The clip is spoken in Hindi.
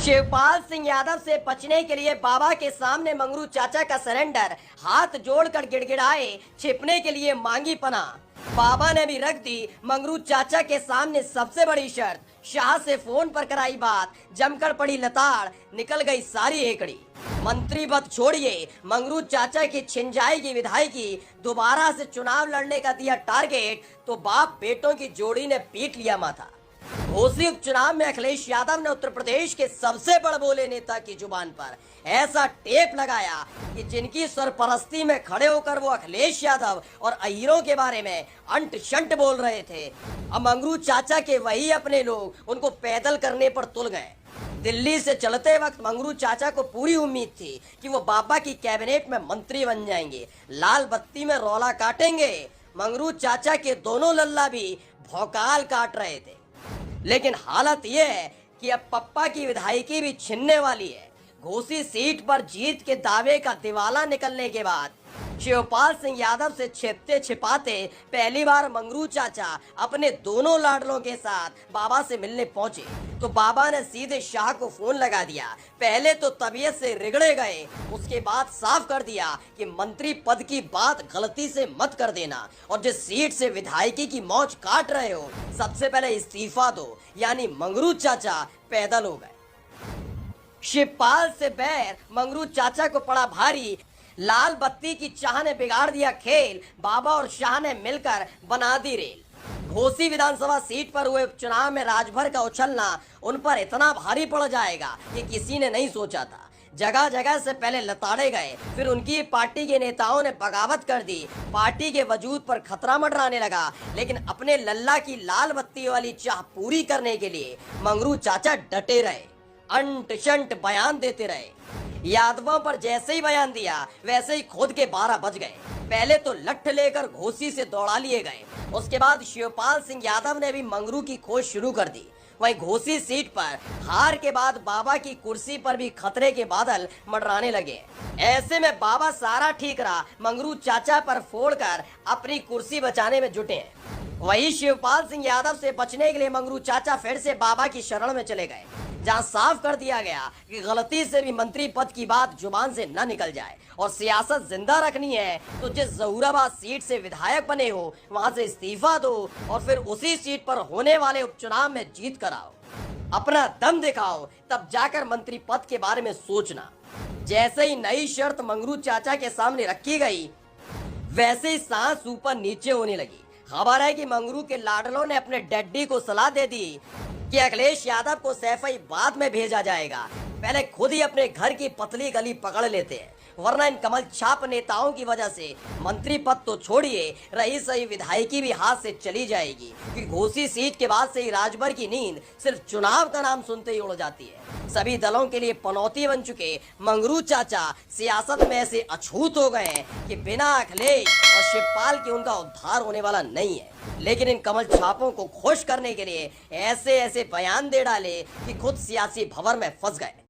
शिवपाल सिंह यादव से बचने के लिए बाबा के सामने मंगरू चाचा का सरेंडर, हाथ जोड़कर गिड़गिड़ाए, छिपने के लिए मांगी पनाह। बाबा ने भी रख दी मंगरू चाचा के सामने सबसे बड़ी शर्त, शाह से फोन पर कराई बात, जमकर पड़ी लताड़, निकल गई सारी एकड़ी। मंत्री पद छोड़िए, मंगरू चाचा की छिन जाएगी विधायकी, दोबारा से चुनाव लड़ने का दिया टारगेट, तो बाप बेटों की जोड़ी ने पीट लिया माथा। घोसी उपचुनाव में अखिलेश यादव ने उत्तर प्रदेश के सबसे बड़बोले नेता की जुबान पर ऐसा टेप लगाया कि जिनकी सरपरस्ती में खड़े होकर वो अखिलेश यादव और अहीरों के बारे में अंट शंट बोल रहे थे, अब मंगरू चाचा के वही अपने लोग उनको पैदल करने पर तुल गए। दिल्ली से चलते वक्त मंगरू चाचा को पूरी उम्मीद थी कि वो बाबा की कैबिनेट में मंत्री बन जाएंगे, लाल बत्ती में रौला काटेंगे। मंगरू चाचा के दोनों लल्ला भी भौकाल काट रहे थे, लेकिन हालत यह है कि अब पप्पा की विधायकी भी छिनने वाली है। घोसी सीट पर जीत के दावे का दिवाला निकलने के बाद शिवपाल सिंह यादव से छिपते छिपाते पहली बार मंगरू चाचा अपने दोनों लाडलों के साथ बाबा से मिलने पहुंचे, तो बाबा ने सीधे शाह को फोन लगा दिया। पहले तो तबीयत से रिगड़े गए, उसके बाद साफ कर दिया कि मंत्री पद की बात गलती से मत कर देना, और जिस सीट से विधायकी की मौज काट रहे हो, सबसे पहले इस्तीफा दो। यानी मंगरू चाचा पैदल हो गए। शिवपाल से बैर मंगरू चाचा को पड़ा भारी। लाल बत्ती की चाह ने बिगाड़ दिया खेल, बाबा और शाह ने मिलकर बना दी रेल। घोसी विधानसभा सीट पर हुए उपचुनाव में राजभर का उछलना उन पर इतना भारी पड़ जाएगा कि किसी ने नहीं सोचा था। जगह जगह से पहले लताड़े गए, फिर उनकी पार्टी के नेताओं ने बगावत कर दी, पार्टी के वजूद पर खतरा मंडराने लगा। लेकिन अपने लल्ला की लाल बत्ती वाली चाह पूरी करने के लिए मंगरू चाचा डटे रहे, अंट शंट बयान देते रहे। यादवों पर जैसे ही बयान दिया, वैसे ही खुद के 12 बज गए। पहले तो लठ लेकर घोसी से दौड़ा लिए गए, उसके बाद शिवपाल सिंह यादव ने भी मंगरू की खोज शुरू कर दी। वहीं घोसी सीट पर हार के बाद बाबा की कुर्सी पर भी खतरे के बादल मंडराने लगे। ऐसे में बाबा सारा ठीक रहा, मंगरू चाचा पर फोड़कर अपनी कुर्सी बचाने में जुटे हैं। वही शिवपाल सिंह यादव से बचने के लिए मंगरू चाचा फिर से बाबा की शरण में चले गए, जहां साफ कर दिया गया कि गलती से भी मंत्री पद की बात जुबान से न निकल जाए, और सियासत जिंदा रखनी है तो जिस जहूराबाद सीट से विधायक बने हो वहां से इस्तीफा दो, और फिर उसी सीट पर होने वाले उपचुनाव में जीत कर आओ, अपना दम दिखाओ, तब जाकर मंत्री पद के बारे में सोचना। जैसे ही नई शर्त मंगरू चाचा के सामने रखी गई, वैसे ही सांस ऊपर नीचे होने लगी। खबर है कि मंगरू के लाडलों ने अपने डैडी को सलाह दे दी कि अखिलेश यादव को सैफई बाद में भेजा जाएगा, पहले खुद ही अपने घर की पतली गली पकड़ लेते हैं, वरना इन कमल छाप नेताओं की वजह से मंत्री पद तो छोड़िए, रही सही विधायकी भी हाथ से चली जाएगी। कि घोसी सीट के बाद से ही राजभर की नींद सिर्फ चुनाव का नाम सुनते ही उड़ जाती है। सभी दलों के लिए पनौती बन चुके मंगरू चाचा सियासत में ऐसे अछूत हो गए कि बिना अखिलेश और शिवपाल के उनका उद्धार होने वाला नहीं है। लेकिन इन कमल छापों को खुश करने के लिए ऐसे ऐसे बयान दे डाले कि खुद सियासी भंवर में फंस गए।